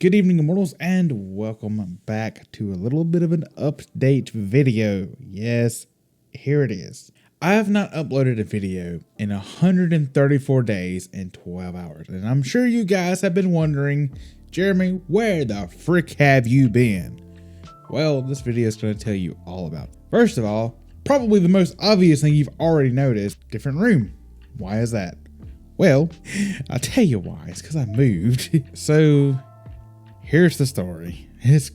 Good evening, Immortals, and welcome back to a little bit of an update video. Yes, here it is. I have not uploaded a video in 134 days and 12 hours, and I'm sure you guys have been wondering, Jeremy, where the frick have you been? Well, this video is going to tell you all about it. First of all, probably the most obvious thing you've already noticed, different room. Why is that? Well, I'll tell you why. It's because I moved. So here's the story. It's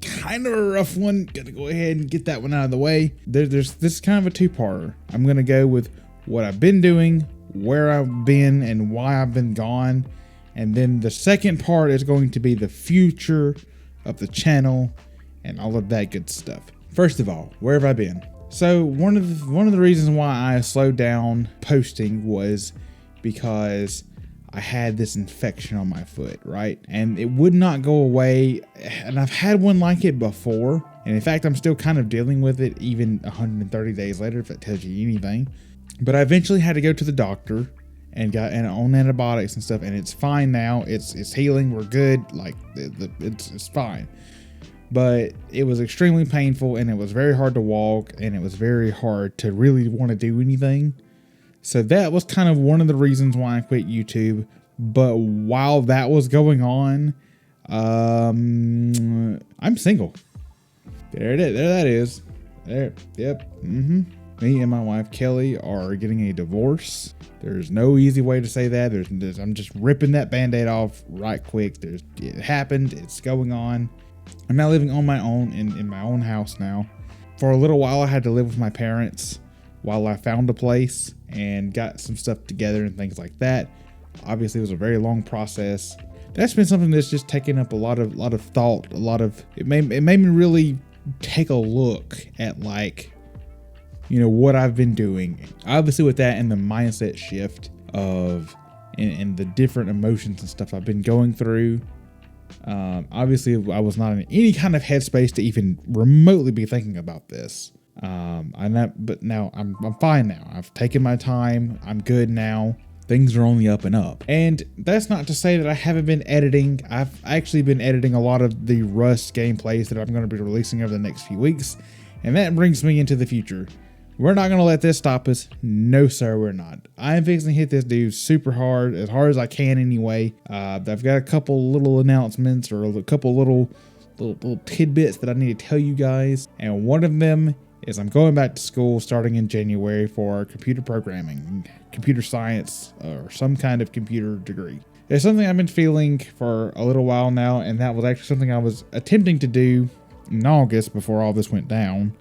kind of a rough one. Gonna go ahead and get that one out of the way. This is kind of a two-parter. I'm gonna go with what I've been doing, where I've been, and why I've been gone. And then the second part is going to be the future of the channel and all of that good stuff. First of all, where have I been? So one of the reasons why I slowed down posting was because I had this infection on my foot, right? And it would not go away. And I've had one like it before. And in fact, I'm still kind of dealing with it even 130 days later, if that tells you anything. But I eventually had to go to the doctor and got on antibiotics and stuff. And it's fine now. It's healing. We're good. Like it's fine. But it was extremely painful, and it was very hard to walk, and it was very hard to really want to do anything. So that was kind of one of the reasons why I quit YouTube. But while that was going on, I'm single. There it is. There that is. There. Yep. Me and my wife Kelly are getting a divorce. There's no easy way to say that. I'm just ripping that band-aid off right quick. It happened. It's going on. I'm now living on my own in my own house now. For a little while, I had to live with my parents while I found a place and got some stuff together and things like that. Obviously, it was a very long process. That's been something that's just taken up a lot of thought. It made me really take a look at, like, you know, what I've been doing. Obviously, with that and the mindset shift of and the different emotions and stuff I've been going through. Obviously, I was not in any kind of headspace to even remotely be thinking about this. But now I'm fine now. I've taken my time. I'm good now. Things are only up and up. And that's not to say that I haven't been editing. I've actually been editing a lot of the Rust gameplays that I'm going to be releasing over the next few weeks. And that brings me into the future. We're not going to let this stop us. No, sir, we're not. I'm fixing to hit this dude super hard as I can anyway. I've got a couple little announcements or a couple little tidbits that I need to tell you guys. And one of them is I'm going back to school starting in January for computer programming, computer science, or some kind of computer degree. It's something I've been feeling for a little while now, and that was actually something I was attempting to do in August before all this went down.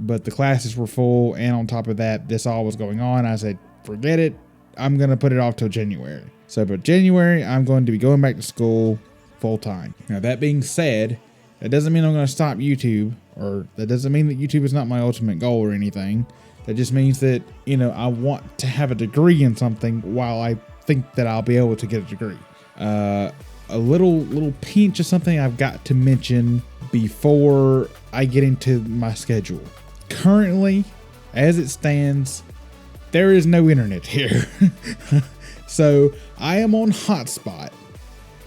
But the classes were full, and on top of that, this all was going on. I said, forget it. I'm going to put it off till January. So, but January, I'm going to be going back to school full time. Now, that being said, that doesn't mean I'm going to stop YouTube, or that doesn't mean that YouTube is not my ultimate goal or anything. That just means that, you know, I want to have a degree in something while I think that I'll be able to get a degree. A little pinch of something I've got to mention before I get into my schedule. Currently, as it stands, there is no internet here. So I am on hotspot,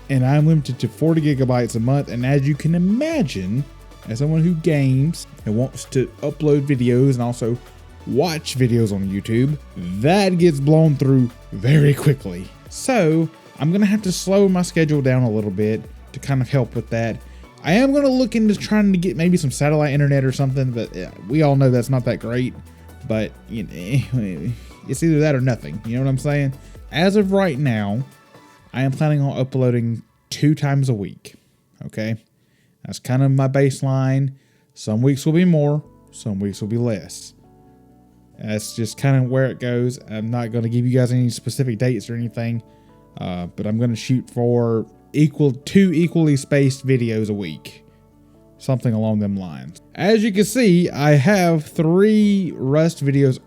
and I'm limited to 40 gigabytes a month. And as you can imagine, as someone who games and wants to upload videos and also watch videos on YouTube, that gets blown through very quickly. So I'm going to have to slow my schedule down a little bit to kind of help with that. I am going to look into trying to get maybe some satellite internet or something, but we all know that's not that great. But you know, it's either that or nothing. You know what I'm saying? As of right now, I am planning on uploading 2 times a week. Okay? That's kind of my baseline. Some weeks will be more, some weeks will be less. That's just kind of where it goes. I'm not going to give you guys any specific dates or anything, but I'm going to shoot for 2 equally spaced videos a week. Something along them lines. As you can see, I have 3 Rust videos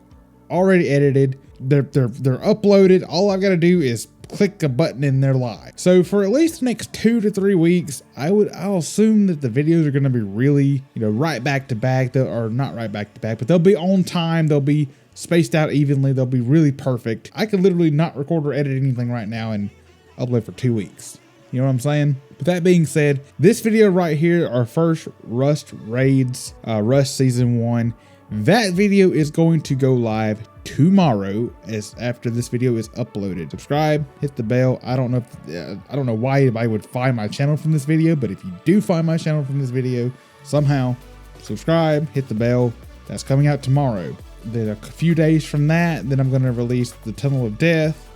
already edited. They're uploaded. All I've got to do is click a button and they're live. So for at least the next 2 to 3 weeks, I'll assume that the videos are going to be really, you know, right back to back, or not right back to back, but they'll be on time. They'll be spaced out evenly. They'll be really perfect. I could literally not record or edit anything right now and upload for 2 weeks. You know what I'm saying? With that being said, this video right here, our first Rust Raids, Rust Season 1, that video is going to go live tomorrow as after this video is uploaded. Subscribe, hit the bell. I don't know why anybody would find my channel from this video, but if you do find my channel from this video, somehow subscribe, hit the bell. That's coming out tomorrow. Then a few days from that, then I'm going to release the Tunnel of Death.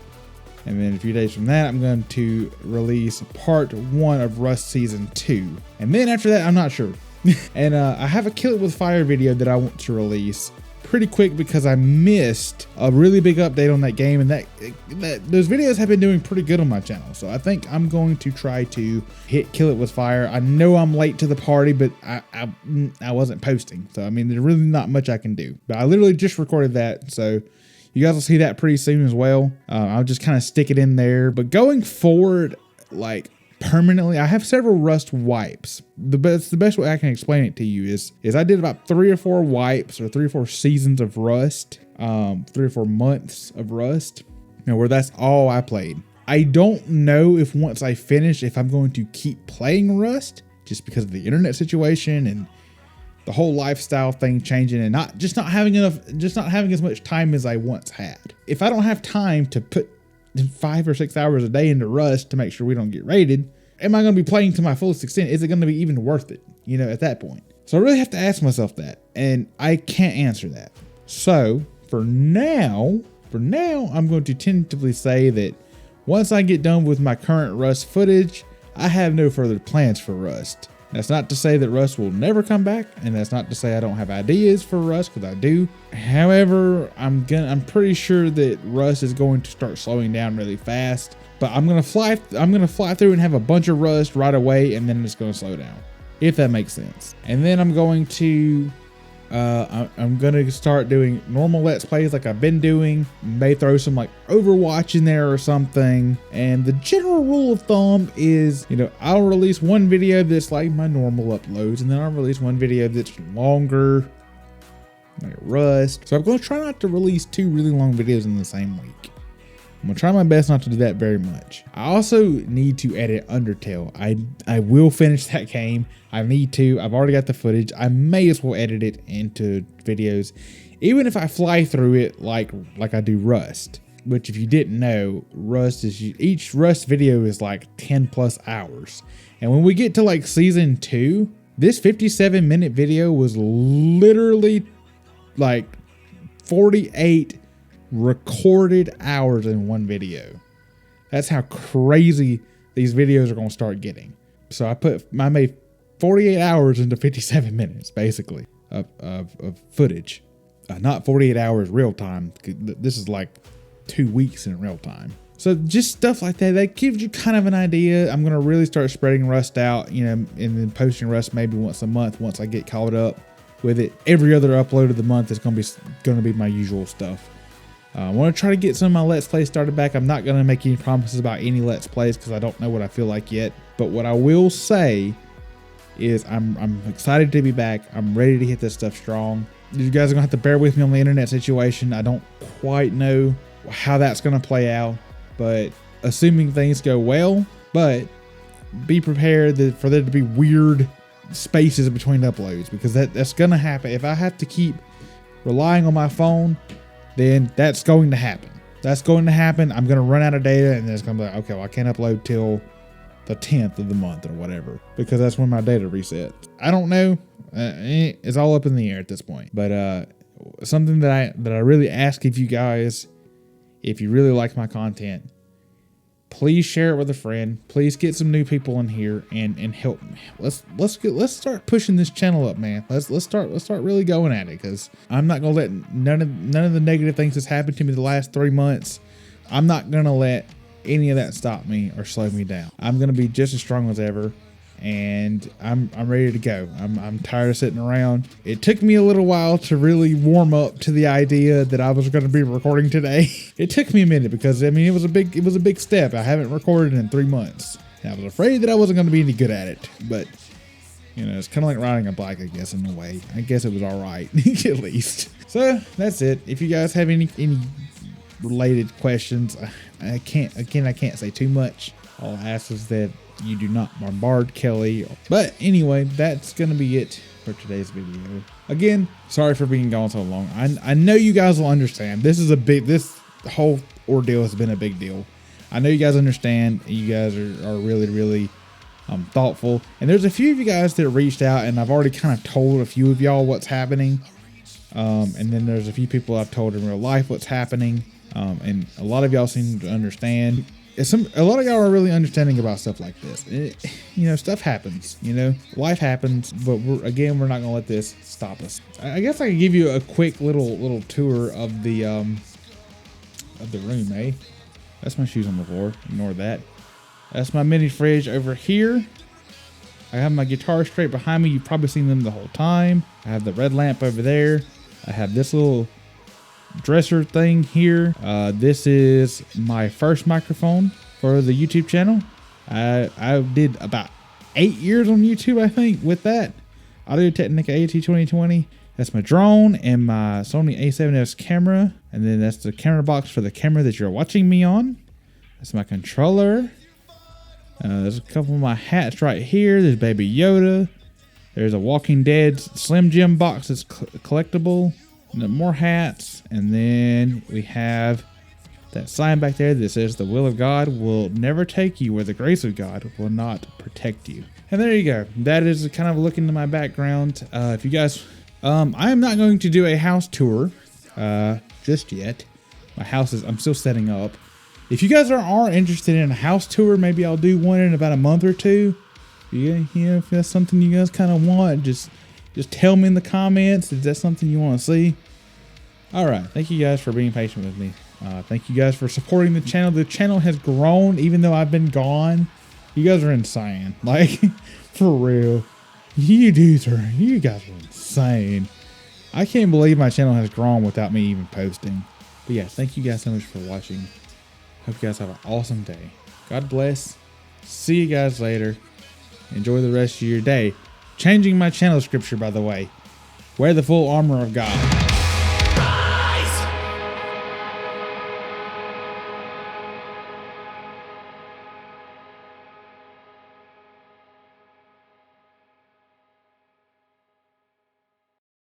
And then a few days from that, I'm going to release part 1 of Rust Season 2. And then after that, I'm not sure. And I have a Kill It With Fire video that I want to release pretty quick because I missed a really big update on that game. And those videos have been doing pretty good on my channel. So I think I'm going to try to hit Kill It With Fire. I know I'm late to the party, but I wasn't posting. So, I mean, there's really not much I can do. But I literally just recorded that. So you guys will see that pretty soon as well. I'll just kind of stick it in there. But going forward, like permanently, I have several Rust wipes. The best way I can explain it to you is I did about 3 or 4 wipes or 3 or 4 seasons of Rust, 3 or 4 months of Rust, where that's all I played. I don't know if once I finish, if I'm going to keep playing Rust just because of the internet situation and the whole lifestyle thing changing and not having as much time as I once had. If I don't have time to put 5 or 6 hours a day into Rust to make sure we don't get raided, am I going to be playing to my fullest extent? Is it going to be even worth it, at that point? So I really have to ask myself that, and I can't answer that. So for now, I'm going to tentatively say that once I get done with my current Rust footage, I have no further plans for Rust. That's not to say that Rust will never come back, and that's not to say I don't have ideas for Rust, because I do. However, I'm pretty sure that Rust is going to start slowing down really fast. But I'm gonna fly through and have a bunch of Rust right away, and then it's gonna slow down, if that makes sense. And then I'm going to start doing normal Let's Plays like I've been doing. May throw some like Overwatch in there or something. And the general rule of thumb is, I'll release one video that's like my normal uploads, and then I'll release one video that's longer, like Rust. So I'm going to try not to release 2 really long videos in the same week. I'm gonna try my best not to do that very much. I also need to edit Undertale. I will finish that game. I need to. I've already got the footage. I may as well edit it into videos, even if I fly through it like I do Rust. Which, if you didn't know, each Rust video is like 10+ hours. And when we get to like season 2, this 57-minute video was literally like 48 recorded hours in one video. That's how crazy these videos are going to start getting. So I made 48 hours into 57 minutes basically of footage, not 48 hours real time. This is like 2 weeks in real time. So just stuff like that gives you kind of an idea. I'm going to really start spreading Rust out, and then posting Rust maybe once a month once I get caught up with it. Every other upload of the month is going to be my usual stuff. I want to try to get some of my Let's Plays started back. I'm not going to make any promises about any Let's Plays because I don't know what I feel like yet. But what I will say is I'm excited to be back. I'm ready to hit this stuff strong. You guys are going to have to bear with me on the internet situation. I don't quite know how that's going to play out. But assuming things go well, but be prepared for there to be weird spaces between uploads, because that's going to happen. If I have to keep relying on my phone, then that's going to happen. That's going to happen. I'm going to run out of data, and then it's going to be like, okay, well, I can't upload till the 10th of the month or whatever, because that's when my data resets. I don't know. It's all up in the air at this point. But something that I really ask of you guys, if you really like my content, please share it with a friend. Please get some new people in here and help me. Let's start pushing this channel up, man. Let's start really going at it, because I'm not gonna let none of the negative things that's happened to me the last 3 months. I'm not gonna let any of that stop me or slow me down. I'm gonna be just as strong as ever, and I'm ready to go. I'm tired of sitting around. It took me a little while to really warm up to the idea that I was going to be recording today. It took me a minute because it was a big step. I haven't recorded in 3 months. And I was afraid that I wasn't going to be any good at it, but it's kind of like riding a bike, I guess, in a way. I guess it was all right, at least. So that's it. If you guys have any related questions, I can't say too much. All I ask is that you do not bombard Kelly. But anyway, that's going to be it for today's video. Again, sorry for being gone so long. I know you guys will understand. This whole ordeal has been a big deal. I know you guys understand. You guys are really, really thoughtful. And there's a few of you guys that reached out, and I've already kind of told a few of y'all what's happening. And then there's a few people I've told in real life what's happening. And a lot of y'all seem to understand. A lot of y'all are really understanding about stuff like this. Stuff happens, life happens, but we're not gonna let this stop us. I guess I could give you a quick little tour of the room, eh? That's my shoes on the floor. Ignore that. That's my mini fridge over here. I have my guitar straight behind me. You've probably seen them the whole time. I have the red lamp over there. I have this little dresser thing here. This is my first microphone for the YouTube channel. I did about 8 years on YouTube, I think, with that. Audio-Technica AT2020. That's my drone and my Sony A7S camera. And then that's the camera box for the camera that you're watching me on. That's my controller. There's a couple of my hats right here. There's Baby Yoda. There's a Walking Dead Slim Jim box that's collectible. And then more hats. And then we have that sign back there that says the will of God will never take you where the grace of God will not protect you. And there you go. That is kind of a look into my background. If you guys, I am not going to do a house tour just yet. My house I'm still setting up. If you guys are interested in a house tour, maybe I'll do one in about a month or two. If that's something you guys kind of want, just tell me in the comments. Is that something you want to see? All right. Thank you guys for being patient with me. Thank you guys for supporting the channel. The channel has grown even though I've been gone. You guys are insane. Like, for real. You guys are insane. I can't believe my channel has grown without me even posting. But yeah, thank you guys so much for watching. Hope you guys have an awesome day. God bless. See you guys later. Enjoy the rest of your day. Changing my channel scripture, by the way. Wear the full armor of God.